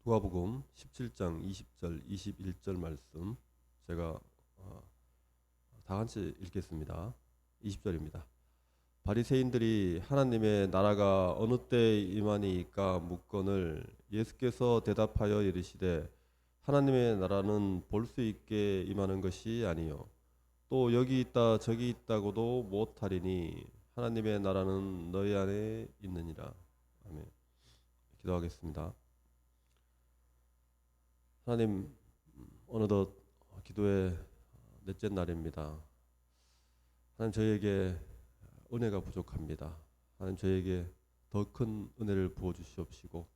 누가복음 17장 20절 21절 말씀 제가 다 같이 읽겠습니다. 20절입니다. 바리새인들이 하나님의 나라가 어느 때에 임하니까 묻거늘 예수께서 대답하여 이르시되 하나님의 나라는 볼 수 있게 임하는 것이 아니요 또 여기 있다 저기 있다고도 못하리니 하나님의 나라는 너희 안에 있느니라. 아멘. 기도하겠습니다. 하나님, 어느덧 기도의 넷째 날입니다. 하나님, 저에게 은혜가 부족합니다. 하나님, 저에게 더 큰 은혜를 부어주시옵시고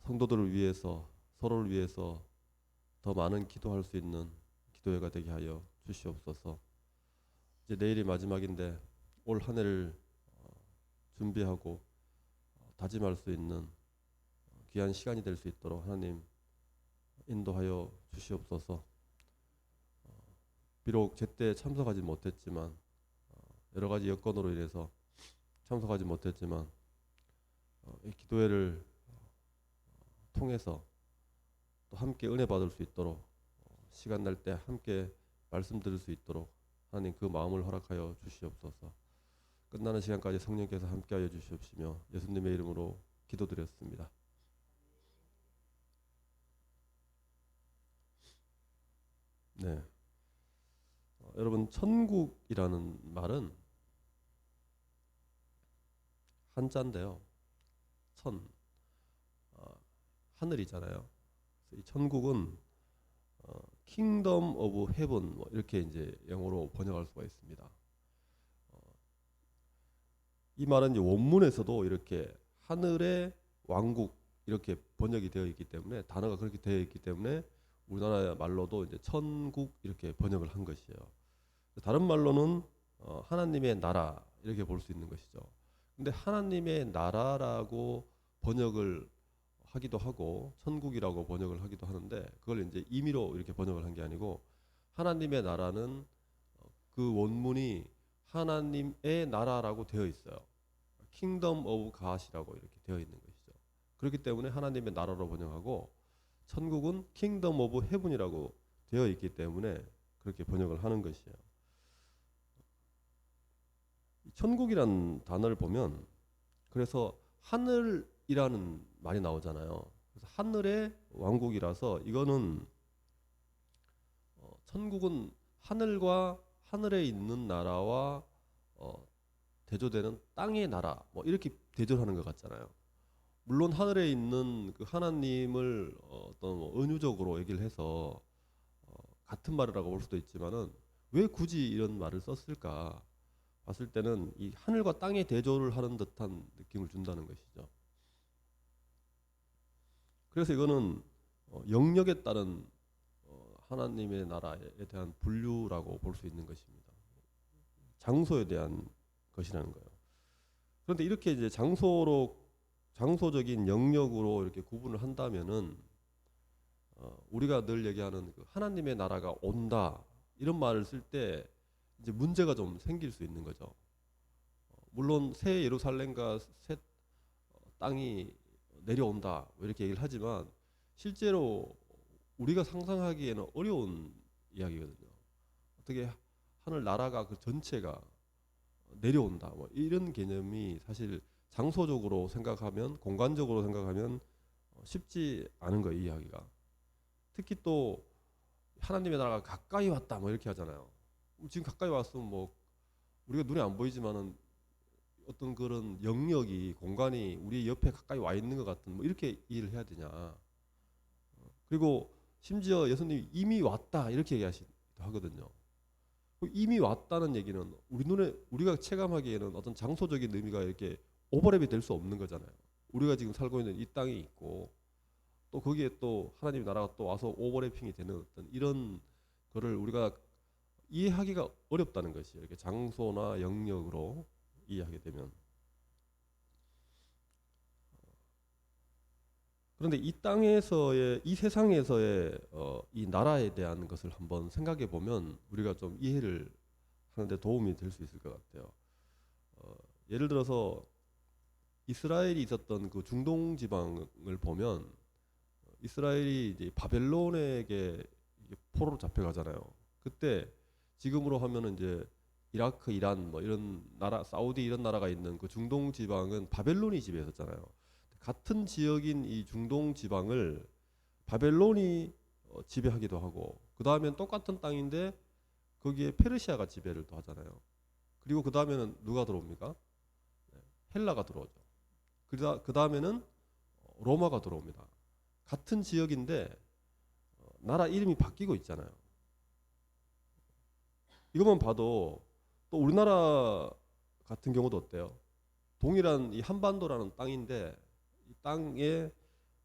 성도들을 위해서, 서로를 위해서 더 많은 기도할 수 있는 기도회가 되게 하여 주시옵소서. 이제 내일이 마지막인데 올 한 해를 준비하고 다짐할 수 있는 귀한 시간이 될 수 있도록 하나님 인도하여 주시옵소서. 비록 제때 참석하지 못했지만 여러 가지 여건으로 인해서 참석하지 못했지만 이 기도회를 통해서 또 함께 은혜 받을 수 있도록 시간 날 때 함께 말씀 들을 수 있도록 하나님 그 마음을 허락하여 주시옵소서. 끝나는 시간까지 성령께서 함께하여 주시옵시며 예수님의 이름으로 기도드렸습니다. 네, 여러분, 천국이라는 말은 한자인데요. 천, 하늘이잖아요. 그래서 이 천국은 Kingdom of Heaven 뭐 이렇게 이제 영어로 번역할 수가 있습니다. 이 말은 이제 원문에서도 이렇게 하늘의 왕국 이렇게 번역이 되어 있기 때문에 단어가 그렇게 되어 있기 때문에 우리나라 말로도 이제 천국 이렇게 번역을 한 것이에요. 다른 말로는 하나님의 나라 이렇게 볼 수 있는 것이죠. 근데 하나님의 나라라고 번역을 하기도 하고 천국이라고 번역을 하기도 하는데 그걸 이제 임의로 이렇게 번역을 한 게 아니고 하나님의 나라는 그 원문이 하나님의 나라라고 되어 있어요. Kingdom of God이라고 이렇게 되어 있는 것이죠. 그렇기 때문에 하나님의 나라로 번역하고 천국은 Kingdom of Heaven이라고 되어 있기 때문에 그렇게 번역을 하는 것이에요. 천국이란 단어를 보면 그래서 하늘이라는 말이 나오잖아요. 그래서 하늘의 왕국이라서 이거는 천국은 하늘과 하늘에 있는 나라와 대조되는 땅의 나라 뭐 이렇게 대조하는 것 같잖아요. 물론 하늘에 있는 그 하나님을 어떤 은유적으로 얘기를 해서 같은 말이라고 볼 수도 있지만은 왜 굳이 이런 말을 썼을까 봤을 때는 이 하늘과 땅의 대조를 하는 듯한 느낌을 준다는 것이죠. 그래서 이거는 영역에 따른 하나님의 나라에 대한 분류라고 볼 수 있는 것입니다. 장소에 대한 것이라는 거예요. 그런데 이렇게 이제 장소적인 영역으로 이렇게 구분을 한다면은 우리가 늘 얘기하는 그 하나님의 나라가 온다 이런 말을 쓸 때 이제 문제가 좀 생길 수 있는 거죠. 물론 새 예루살렘과 새 땅이 내려온다 뭐 이렇게 얘기를 하지만 실제로 우리가 상상하기에는 어려운 이야기거든요. 어떻게 하늘 나라가 그 전체가 내려온다 뭐 이런 개념이 사실 장소적으로 생각하면 공간적으로 생각하면 쉽지 않은 거예요. 이야기가. 특히 또 하나님의 나라가 가까이 왔다 뭐 이렇게 하잖아요. 지금 가까이 왔으면 뭐 우리가 눈에 안 보이지만은 어떤 그런 영역이 공간이 우리 옆에 가까이 와 있는 것 같은 뭐 이렇게 이해를 해야 되냐. 그리고 심지어 예수님이 이미 왔다 이렇게 얘기하시기도 하거든요. 이미 왔다는 얘기는 우리 눈에 우리가 체감하기에는 어떤 장소적인 의미가 이렇게 오버랩이 될 수 없는 거잖아요. 우리가 지금 살고 있는 이 땅이 있고 또 거기에 또 하나님의 나라가 또 와서 오버래핑이 되는 어떤 이런 거를 우리가 이해하기가 어렵다는 것이에요. 이렇게 장소나 영역으로 이해하게 되면. 그런데 이 땅에서의 이 세상에서의 이 나라에 대한 것을 한번 생각해 보면 우리가 좀 이해를 하는데 도움이 될 수 있을 것 같아요. 예를 들어서 이스라엘이 있었던 그 중동 지방을 보면 이스라엘이 이제 바벨론에게 이게 포로로 잡혀가잖아요. 그때 지금으로 하면은 이제 이라크, 이란 뭐 이런 나라, 사우디 이런 나라가 있는 그 중동 지방은 바벨론이 지배했었잖아요. 같은 지역인 이 중동 지방을 바벨론이 지배하기도 하고, 그 다음엔 똑같은 땅인데 거기에 페르시아가 지배를 또 하잖아요. 그리고 그 다음에는 누가 들어옵니까? 헬라가 들어오죠. 그 다음에는 로마가 들어옵니다. 같은 지역인데 나라 이름이 바뀌고 있잖아요. 이것만 봐도 또 우리나라 같은 경우도 어때요? 동일한 이 한반도라는 땅인데 이 땅에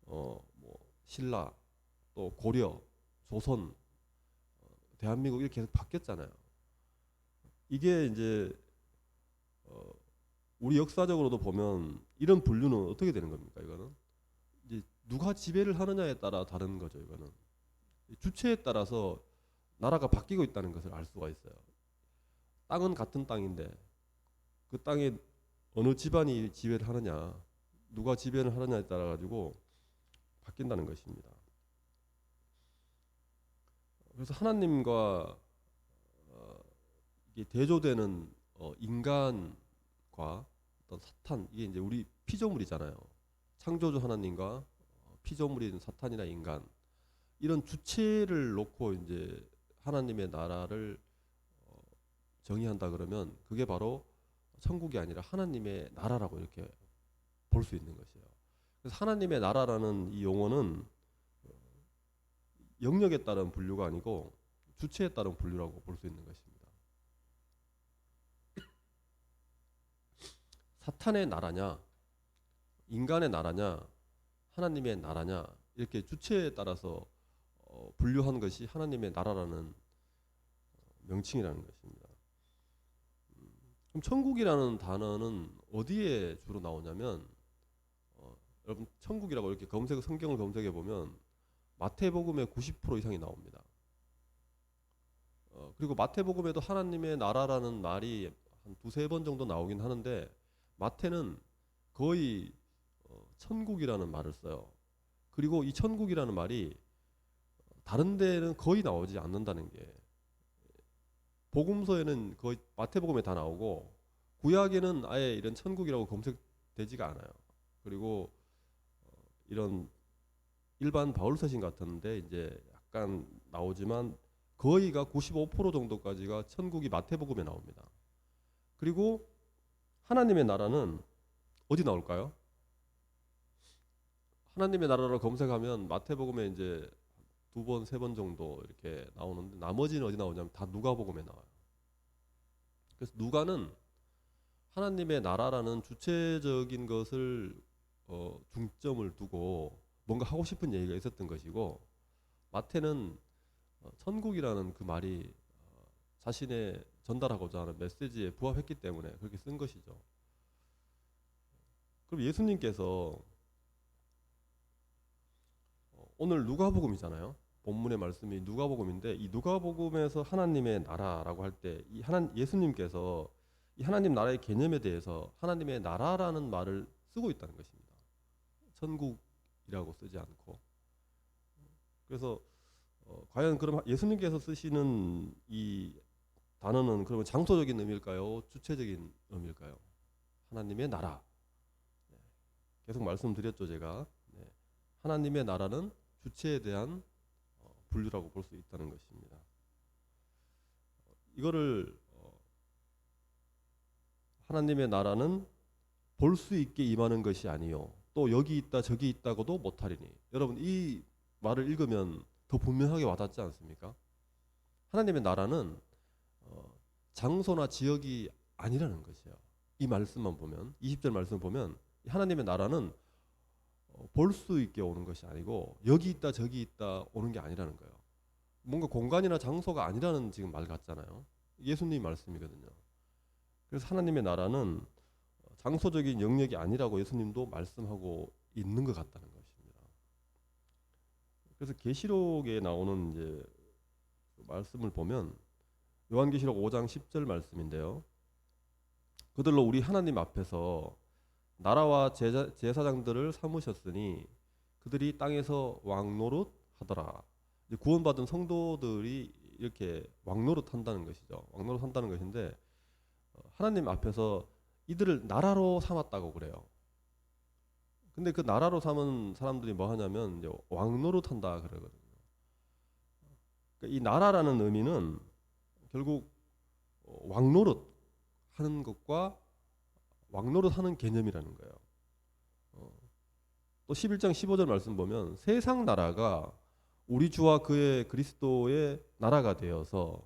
뭐 신라, 또 고려, 조선, 대한민국 이렇게 계속 바뀌었잖아요. 이게 이제 우리 역사적으로도 보면 이런 분류는 어떻게 되는 겁니까? 이거는 이제 누가 지배를 하느냐에 따라 다른 거죠. 이거는 주체에 따라서 나라가 바뀌고 있다는 것을 알 수가 있어요. 땅은 같은 땅인데 그 땅에 어느 집안이 지배를 하느냐, 누가 지배를 하느냐에 따라 가지고 바뀐다는 것입니다. 그래서 하나님과 이게 대조되는 인간과 어떤 사탄, 이게 이제 우리 피조물이잖아요. 창조주 하나님과 피조물인 사탄이나 인간, 이런 주체를 놓고 이제 하나님의 나라를 정의한다 그러면 그게 바로 천국이 아니라 하나님의 나라라고 이렇게 볼 수 있는 것이에요. 그래서 하나님의 나라라는 이 용어는 영역에 따른 분류가 아니고 주체에 따른 분류라고 볼 수 있는 것입니다. 사탄의 나라냐, 인간의 나라냐, 하나님의 나라냐, 이렇게 주체에 따라서 분류한 것이 하나님의 나라라는 명칭이라는 것입니다. 그럼 천국이라는 단어는 어디에 주로 나오냐면 여러분 천국이라고 이렇게 성경을 검색해 보면 마태복음의 90% 이상이 나옵니다. 그리고 마태복음에도 하나님의 나라라는 말이 한 두세 번 정도 나오긴 하는데 마태는 거의 천국이라는 말을 써요. 그리고 이 천국이라는 말이 다른 데는 거의 나오지 않는다는 게, 복음서에는 거의 마태복음에 다 나오고 구약에는 아예 이런 천국이라고 검색되지가 않아요. 그리고 이런 일반 바울서신 같은데 이제 약간 나오지만 거의가 95% 정도까지가 천국이 마태복음에 나옵니다. 그리고 하나님의 나라는 어디 나올까요? 하나님의 나라를 검색하면 마태복음에 이제 두 번, 세 번 정도 이렇게 나오는데 나머지는 어디 나오냐면 다 누가복음에 나와요. 그래서 누가는 하나님의 나라라는 주체적인 것을 중점을 두고 뭔가 하고 싶은 얘기가 있었던 것이고, 마태는 천국이라는 그 말이 자신의 전달하고자 하는 메시지에 부합했기 때문에 그렇게 쓴 것이죠. 그럼 예수님께서 오늘 누가복음이잖아요. 본문의 말씀이 누가복음인데 이 누가복음에서 하나님의 나라라고 할 때 이 예수님께서 이 하나님 나라의 개념에 대해서 하나님의 나라라는 말을 쓰고 있다는 것입니다. 천국이라고 쓰지 않고. 그래서 과연 그럼 예수님께서 쓰시는 이 단어는 그러면 장소적인 의미일까요? 주체적인 의미일까요? 하나님의 나라. 계속 말씀드렸죠, 제가. 하나님의 나라는 주체에 대한 분류라고 볼 수 있다는 것입니다. 이거를 하나님의 나라는 볼 수 있게 임하는 것이 아니요 또 여기 있다 저기 있다고도 못하리니. 여러분 이 말을 읽으면 더 분명하게 와닿지 않습니까? 하나님의 나라는 장소나 지역이 아니라는 것이에요. 이 말씀만 보면, 20절 말씀 보면 하나님의 나라는 볼 수 있게 오는 것이 아니고 여기 있다 저기 있다 오는 게 아니라는 거예요. 뭔가 공간이나 장소가 아니라는 지금 말 같잖아요. 예수님 말씀이거든요. 그래서 하나님의 나라는 장소적인 영역이 아니라고 예수님도 말씀하고 있는 것 같다는 것입니다. 그래서 계시록에 나오는 이제 말씀을 보면 요한계시록 5장 10절 말씀인데요. 그들로 우리 하나님 앞에서 나라와 제사장들을 삼으셨으니 그들이 땅에서 왕노릇 하더라. 이제 구원받은 성도들이 이렇게 왕노릇 한다는 것이죠. 왕노릇 한다는 것인데 하나님 앞에서 이들을 나라로 삼았다고 그래요. 근데 그 나라로 삼은 사람들이 뭐 하냐면 이제 왕노릇 한다 그러거든요. 그러니까 이 나라라는 의미는 결국 왕노릇 하는 것과 왕노릇 하는 개념이라는 거예요. 또 11장 15절 말씀 보면 세상 나라가 우리 주와 그의 그리스도의 나라가 되어서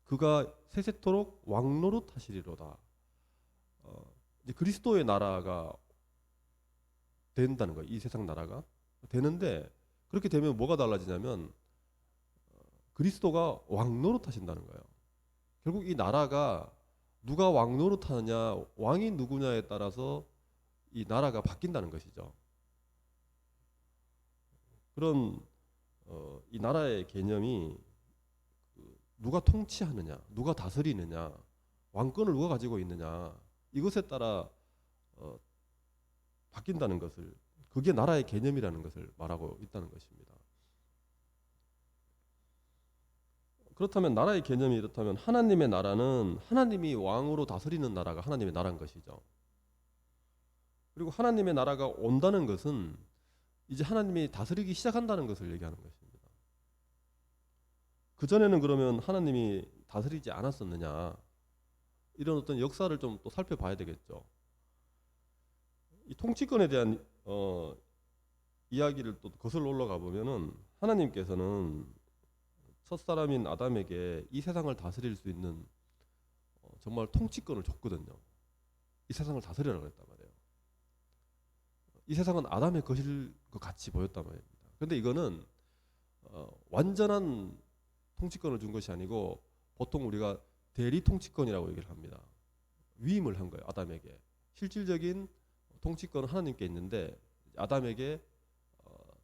그가 세세토록 왕노릇 하시리로다. 이제 그리스도의 나라가 된다는 거예요. 이 세상 나라가 되는데 그렇게 되면 뭐가 달라지냐면 그리스도가 왕노릇 하신다는 거예요. 결국 이 나라가 누가 왕노릇 하느냐, 왕이 누구냐에 따라서 이 나라가 바뀐다는 것이죠. 그런 이 나라의 개념이 누가 통치하느냐, 누가 다스리느냐, 왕권을 누가 가지고 있느냐 이것에 따라 바뀐다는 것을, 그게 나라의 개념이라는 것을 말하고 있다는 것입니다. 그렇다면 나라의 개념이 이렇다면 하나님의 나라는 하나님이 왕으로 다스리는 나라가 하나님의 나라인 것이죠. 그리고 하나님의 나라가 온다는 것은 이제 하나님이 다스리기 시작한다는 것을 얘기하는 것입니다. 그전에는 그러면 하나님이 다스리지 않았었느냐, 이런 어떤 역사를 좀 또 살펴봐야 되겠죠. 이 통치권에 대한 이야기를 또 거슬러 올라가 보면은 하나님께서는 첫사람인 아담에게 이 세상을 다스릴 수 있는 정말 통치권을 줬거든요. 이 세상을 다스리라고 그랬단 말이에요. 이 세상은 아담의 것일 것 같이 보였단 말입니다. 그런데 이거는 완전한 통치권을 준 것이 아니고 보통 우리가 대리 통치권이라고 얘기를 합니다. 위임을 한 거예요. 아담에게. 실질적인 통치권은 하나님께 있는데 아담에게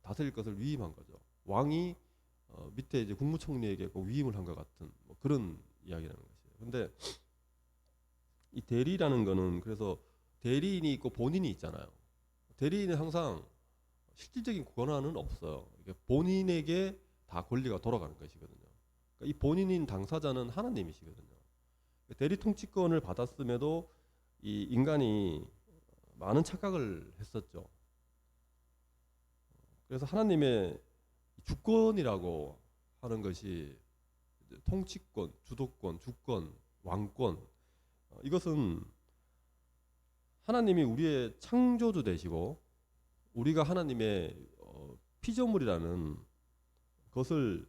다스릴 것을 위임한 거죠. 왕이 밑에 이제 국무총리에게 위임을 한 것 같은 뭐 그런 이야기라는 것이에요. 근데 이 대리라는 거는 그래서 대리인이 있고 본인이 있잖아요. 대리인은 항상 실질적인 권한은 없어요. 본인에게 다 권리가 돌아가는 것이거든요. 그러니까 이 본인인 당사자는 하나님이시거든요. 대리 통치권을 받았음에도 이 인간이 많은 착각을 했었죠. 그래서 하나님의 주권이라고 하는 것이 통치권, 주도권, 주권, 왕권, 이것은 하나님이 우리의 창조주 되시고 우리가 하나님의 피조물이라는 것을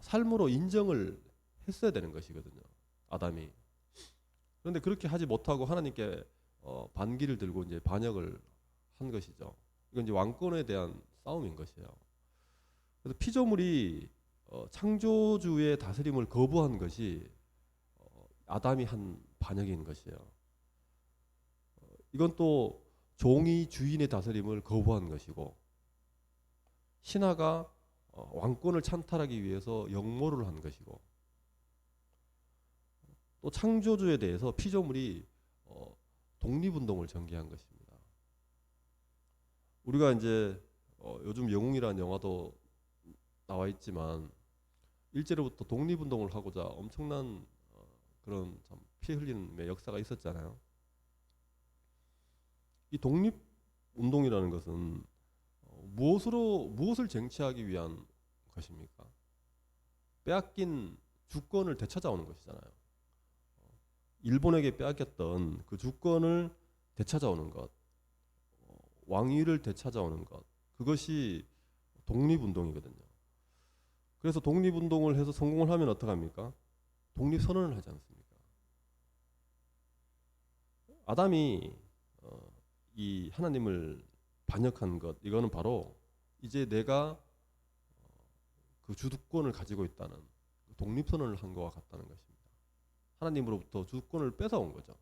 삶으로 인정을 했어야 되는 것이거든요. 아담이. 그런데 그렇게 하지 못하고 하나님께 반기를 들고 이제 반역을 한 것이죠. 이건 이제 왕권에 대한 싸움인 것이에요. 그래서 피조물이 창조주의 다스림을 거부한 것이 아담이 한 반역인 것이에요. 이건 또 종이 주인의 다스림을 거부한 것이고 신하가 왕권을 찬탈하기 위해서 역모를 한 것이고 또 창조주에 대해서 피조물이 독립운동을 전개한 것입니다. 우리가 이제 요즘 영웅이라는 영화도 나와 있지만 일제로부터 독립운동을 하고자 엄청난 그런 참 피 흘리는 역사가 있었잖아요. 이 독립운동이라는 것은 무엇을 쟁취하기 위한 것입니까? 빼앗긴 주권을 되찾아오는 것이잖아요. 일본에게 빼앗겼던 그 주권을 되찾아오는 것, 왕위를 되찾아오는 것, 그것이 독립운동이거든요. 그래서 독립운동을 해서 성공을 하면 어떡합니까? 독립선언을 하지 않습니까? 아담이 이 하나님을 반역한 것, 이거는 바로 이제 내가 그 주도권을 가지고 있다는 독립선언을 한 것과 같다는 것입니다. 하나님으로부터 주권을 뺏어온 거죠.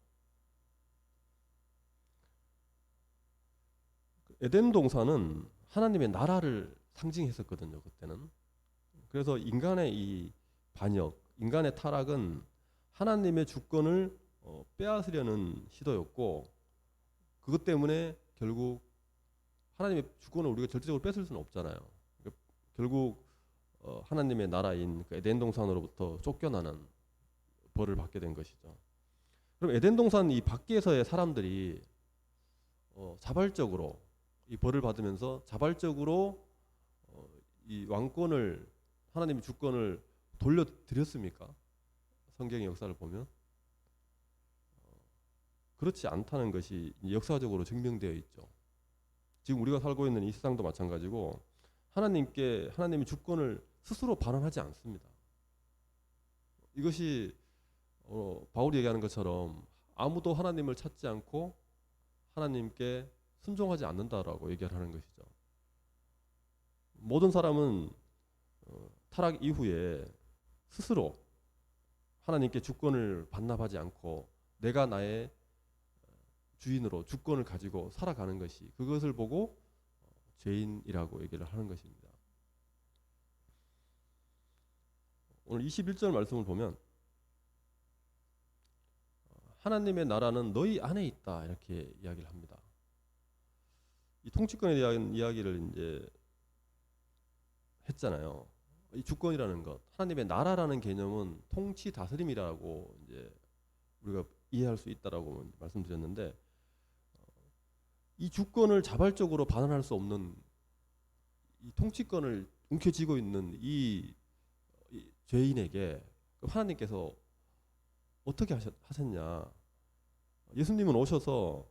에덴 동산은 하나님의 나라를 상징했었거든요. 그때는. 그래서 인간의 이 반역, 인간의 타락은 하나님의 주권을 빼앗으려는 시도였고 그것 때문에 결국 하나님의 주권을 우리가 절대적으로 뺏을 수는 없잖아요. 그러니까 결국 하나님의 나라인 그 에덴 동산으로부터 쫓겨나는 벌을 받게 된 것이죠. 그럼 에덴 동산 이 밖에서의 사람들이 자발적으로 이 벌을 받으면서 자발적으로 이 왕권을 하나님의 주권을 돌려드렸습니까? 성경의 역사를 보면 그렇지 않다는 것이 역사적으로 증명되어 있죠. 지금 우리가 살고 있는 이 세상도 마찬가지고 하나님의 주권을 스스로 발언하지 않습니다. 이것이 바울이 얘기하는 것처럼 아무도 하나님을 찾지 않고 하나님께 순종하지 않는다라고 얘기를 하는 것이죠. 모든 사람은 타락 이후에 스스로 하나님께 주권을 반납하지 않고 내가 나의 주인으로 주권을 가지고 살아가는 것이 그것을 보고 죄인이라고 얘기를 하는 것입니다. 오늘 21절 말씀을 보면 하나님의 나라는 너희 안에 있다 이렇게 이야기를 합니다. 이 통치권에 대한 이야기를 이제 했잖아요. 이 주권이라는 것, 하나님의 나라라는 개념은 통치 다스림이라고 이제 우리가 이해할 수 있다라고 말씀드렸는데 이 주권을 자발적으로 반환할 수 없는 이 통치권을 움켜쥐고 있는 이 죄인에게 하나님께서 어떻게 하셨냐? 예수님은 오셔서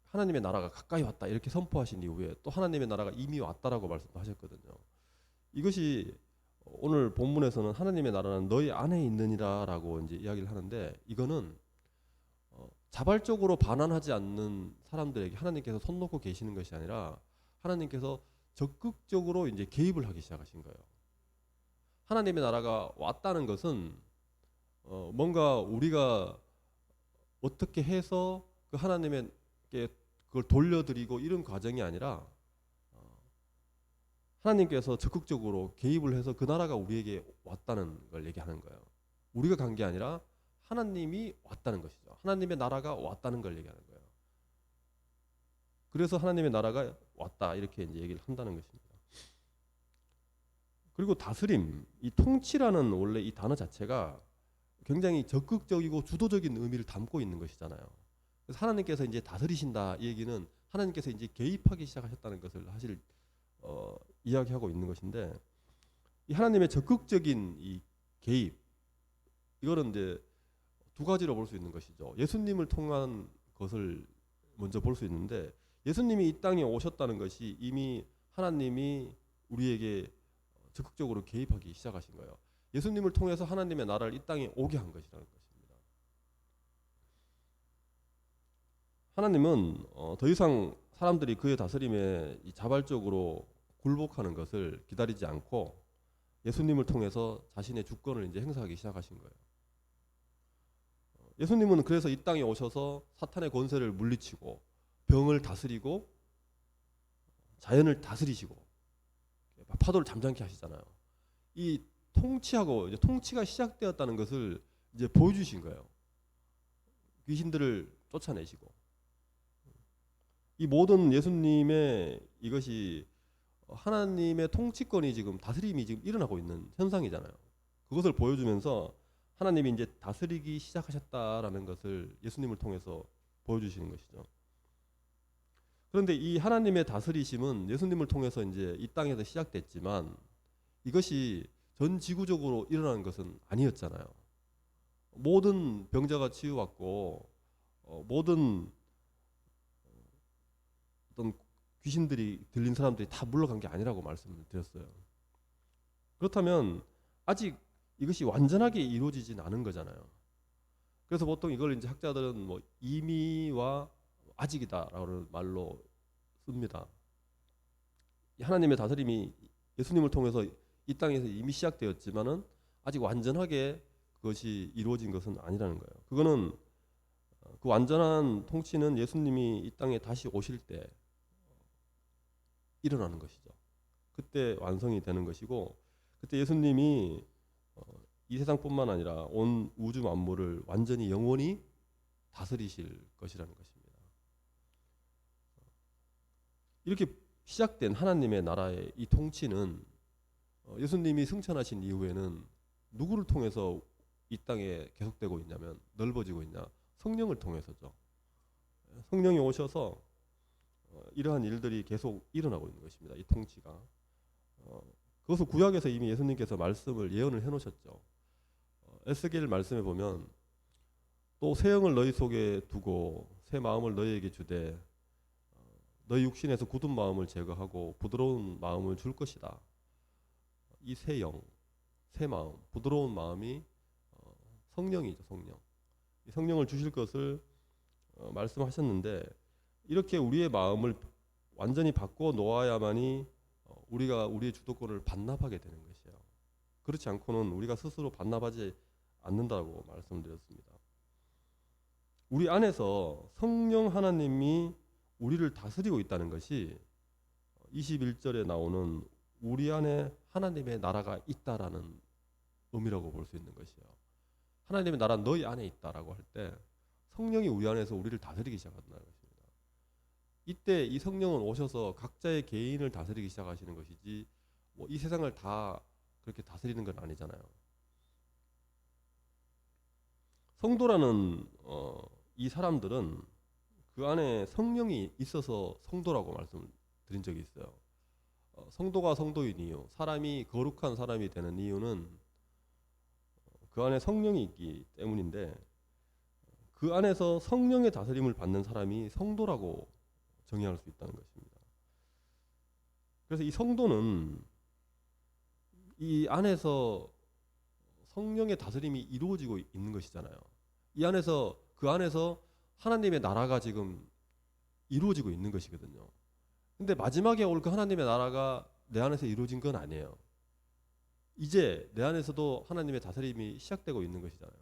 하나님의 나라가 가까이 왔다 이렇게 선포하신 이후에 또 하나님의 나라가 이미 왔다라고 말씀하셨거든요. 이것이 오늘 본문에서는 하나님의 나라는 너희 안에 있느니라라고 이제 이야기를 하는데 이거는 자발적으로 반환하지 않는 사람들에게 하나님께서 손 놓고 계시는 것이 아니라 하나님께서 적극적으로 이제 개입을 하기 시작하신 거예요. 하나님의 나라가 왔다는 것은 뭔가 우리가 어떻게 해서 그 하나님께 그걸 돌려드리고 이런 과정이 아니라 하나님께서 적극적으로 개입을 해서 그 나라가 우리에게 왔다는 걸 얘기하는 거예요. 우리가 간 게 아니라 하나님이 왔다는 것이죠. 하나님의 나라가 왔다는 걸 얘기하는 거예요. 그래서 하나님의 나라가 왔다 이렇게 이제 얘기를 한다는 것입니다. 그리고 다스림, 이 통치라는 원래 이 단어 자체가 굉장히 적극적이고 주도적인 의미를 담고 있는 것이잖아요. 그래서 하나님께서 이제 다스리신다 이 얘기는 하나님께서 이제 개입하기 시작하셨다는 것을 사실 이야기하고 있는 것인데 이 하나님의 적극적인 이 개입 이거는 이제 두 가지로 볼 수 있는 것이죠. 예수님을 통한 것을 먼저 볼 수 있는데 예수님이 이 땅에 오셨다는 것이 이미 하나님이 우리에게 적극적으로 개입하기 시작하신 거예요. 예수님을 통해서 하나님의 나라를 이 땅에 오게 한 것이라는 것입니다. 하나님은 더 이상 사람들이 그의 다스림에 자발적으로 굴복하는 것을 기다리지 않고 예수님을 통해서 자신의 주권을 이제 행사하기 시작하신 거예요. 예수님은 그래서 이 땅에 오셔서 사탄의 권세를 물리치고 병을 다스리고 자연을 다스리시고 파도를 잠잠케 하시잖아요. 이 통치하고 이제 통치가 시작되었다는 것을 이제 보여주신 거예요. 귀신들을 쫓아내시고 이 모든 예수님의 이것이 하나님의 통치권이 지금 다스림이 지금 일어나고 있는 현상이잖아요. 그것을 보여주면서 하나님이 이제 다스리기 시작하셨다라는 것을 예수님을 통해서 보여주시는 것이죠. 그런데 이 하나님의 다스리심은 예수님을 통해서 이제 이 땅에서 시작됐지만 이것이 전 지구적으로 일어나는 것은 아니었잖아요. 모든 병자가 치유받고 모든 어떤 귀신들이 들린 사람들이 다 물러간 게 아니라고 말씀을 드렸어요. 그렇다면 아직 이것이 완전하게 이루어지진 않은 거잖아요. 그래서 보통 이걸 이제 학자들은 뭐 이미와 아직이다라는 말로 씁니다. 하나님의 다스림이 예수님을 통해서 이 땅에서 이미 시작되었지만은 아직 완전하게 그것이 이루어진 것은 아니라는 거예요. 그거는 그 완전한 통치는 예수님이 이 땅에 다시 오실 때 일어나는 것이죠. 그때 완성이 되는 것이고 그때 예수님이 이 세상뿐만 아니라 온 우주 만물을 완전히 영원히 다스리실 것이라는 것입니다. 이렇게 시작된 하나님의 나라의 이 통치는 예수님이 승천하신 이후에는 누구를 통해서 이 땅에 계속되고 있냐면 넓어지고 있냐? 성령을 통해서죠. 성령이 오셔서 이러한 일들이 계속 일어나고 있는 것입니다. 이 통치가. 그것을 구약에서 이미 예수님께서 말씀을 예언을 해놓으셨죠. 에스겔 말씀에 보면 또 새 영을 너희 속에 두고 새 마음을 너희에게 주되 너희 육신에서 굳은 마음을 제거하고 부드러운 마음을 줄 것이다. 이 새 영, 새 마음, 부드러운 마음이 성령이죠. 성령. 이 성령을 주실 것을 말씀하셨는데 이렇게 우리의 마음을 완전히 바꿔 놓아야만이 우리가 우리의 주도권을 반납하게 되는 것이에요. 그렇지 않고는 우리가 스스로 반납하지 않는다고 말씀드렸습니다. 우리 안에서 성령 하나님이 우리를 다스리고 있다는 것이 21절에 나오는 우리 안에 하나님의 나라가 있다라는 의미라고 볼 수 있는 것이에요. 하나님의 나라 너희 안에 있다라고 할 때 성령이 우리 안에서 우리를 다스리기 시작한다는 것입니다. 이때 이 성령은 오셔서 각자의 개인을 다스리기 시작하시는 것이지 뭐 이 세상을 다 그렇게 다스리는 건 아니잖아요. 성도라는 이 사람들은 그 안에 성령이 있어서 성도라고 말씀드린 적이 있어요. 성도가 성도인 이유, 사람이 거룩한 사람이 되는 이유는 그 안에 성령이 있기 때문인데 그 안에서 성령의 다스림을 받는 사람이 성도라고 정의할 수 있다는 것입니다. 그래서 이 성도는 이 안에서 성령의 다스림이 이루어지고 있는 것이잖아요. 이 안에서 그 안에서 하나님의 나라가 지금 이루어지고 있는 것이거든요. 근데 마지막에 올 그 하나님의 나라가 내 안에서 이루어진 건 아니에요. 이제 내 안에서도 하나님의 다스림이 시작되고 있는 것이잖아요.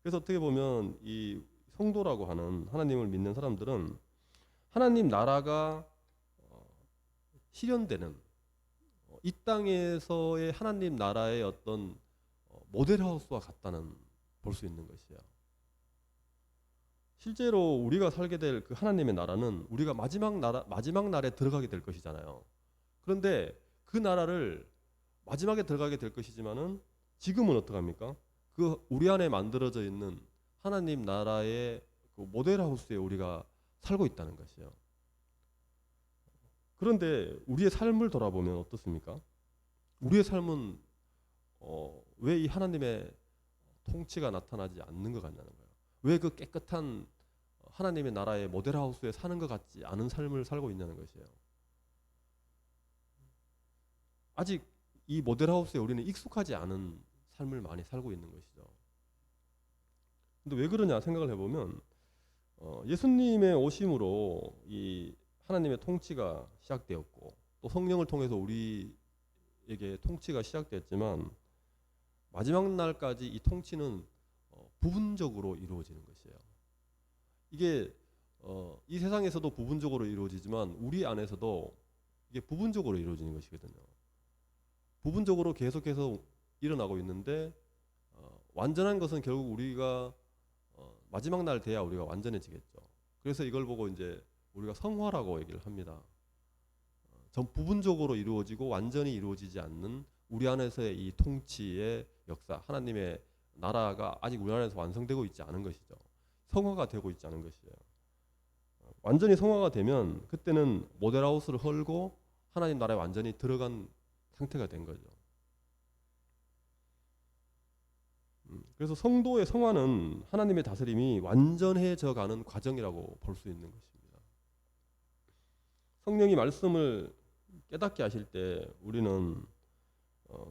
그래서 어떻게 보면 이 성도라고 하는 하나님을 믿는 사람들은 하나님 나라가 실현되는 이 땅에서의 하나님 나라의 어떤 모델하우스와 같다는 볼 수 있는 것이에요. 실제로 우리가 살게 될 그 하나님의 나라는 우리가 마지막 날에 들어가게 될 것이잖아요. 그런데 그 나라를 마지막에 들어가게 될 것이지만은 지금은 어떡합니까? 그 우리 안에 만들어져 있는 하나님 나라의 그 모델하우스에 우리가 살고 있다는 것이에요. 그런데 우리의 삶을 돌아보면 어떻습니까? 우리의 삶은 왜 이 하나님의 통치가 나타나지 않는 것 같냐는 거예요. 왜 그 깨끗한 하나님의 나라의 모델하우스에 사는 것 같지 않은 삶을 살고 있냐는 것이에요. 아직 이 모델하우스에 우리는 익숙하지 않은 삶을 많이 살고 있는 것이죠. 근데 왜 그러냐 생각을 해보면 예수님의 오심으로 이 하나님의 통치가 시작되었고 또 성령을 통해서 우리에게 통치가 시작됐지만 마지막 날까지 이 통치는 부분적으로 이루어지는 것이에요. 이게 이 세상에서도 부분적으로 이루어지지만 우리 안에서도 이게 부분적으로 이루어지는 것이거든요. 부분적으로 계속해서 일어나고 있는데 완전한 것은 결국 우리가 마지막 날 돼야 우리가 완전해지겠죠. 그래서 이걸 보고 이제 우리가 성화라고 얘기를 합니다. 전 부분적으로 이루어지고 완전히 이루어지지 않는 우리 안에서의 이 통치의 역사, 하나님의 나라가 아직 우리 안에서 완성되고 있지 않은 것이죠. 성화가 되고 있지 않은 것이에요. 완전히 성화가 되면 그때는 모델하우스를 헐고 하나님 나라에 완전히 들어간 상태가 된 거죠. 그래서 성도의 성화는 하나님의 다스림이 완전해져 가는 과정이라고 볼 수 있는 것입니다. 성령이 말씀을 깨닫게 하실 때 우리는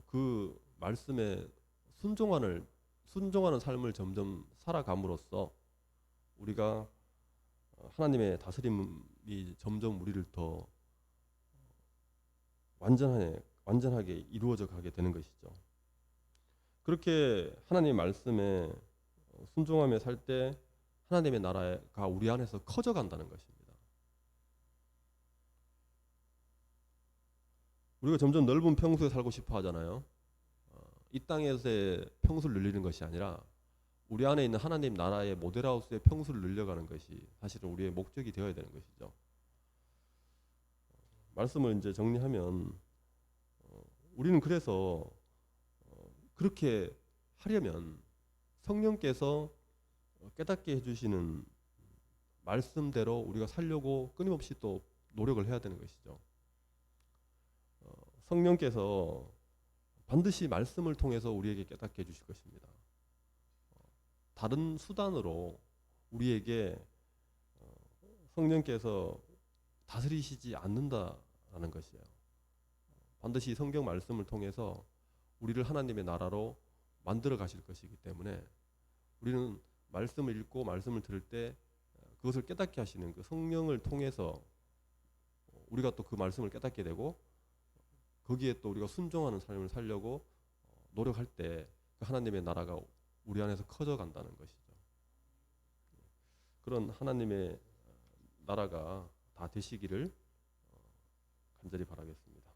그 말씀에 순종하는 삶을 점점 살아감으로써 우리가 하나님의 다스림이 점점 우리를 더 완전하게 이루어져 가게 되는 것이죠. 그렇게 하나님의 말씀에 순종하며 살 때 하나님의 나라가 우리 안에서 커져 간다는 것입니다. 우리가 점점 넓은 평수에 살고 싶어 하잖아요. 이 땅에서의 평수를 늘리는 것이 아니라 우리 안에 있는 하나님 나라의 모델하우스의 평수를 늘려가는 것이 사실은 우리의 목적이 되어야 되는 것이죠. 말씀을 이제 정리하면 우리는 그래서 그렇게 하려면 성령께서 깨닫게 해주시는 말씀대로 우리가 살려고 끊임없이 또 노력을 해야 되는 것이죠. 성령께서 반드시 말씀을 통해서 우리에게 깨닫게 해주실 것입니다. 다른 수단으로 우리에게 성령께서 다스리시지 않는다라는 것이에요. 반드시 성경 말씀을 통해서 우리를 하나님의 나라로 만들어 가실 것이기 때문에 우리는 말씀을 읽고 말씀을 들을 때 그것을 깨닫게 하시는 그 성령을 통해서 우리가 또 그 말씀을 깨닫게 되고 거기에 또 우리가 순종하는 삶을 살려고 노력할 때 그 하나님의 나라가 우리 안에서 커져 간다는 것이죠. 그런 하나님의 나라가 다 되시기를 간절히 바라겠습니다.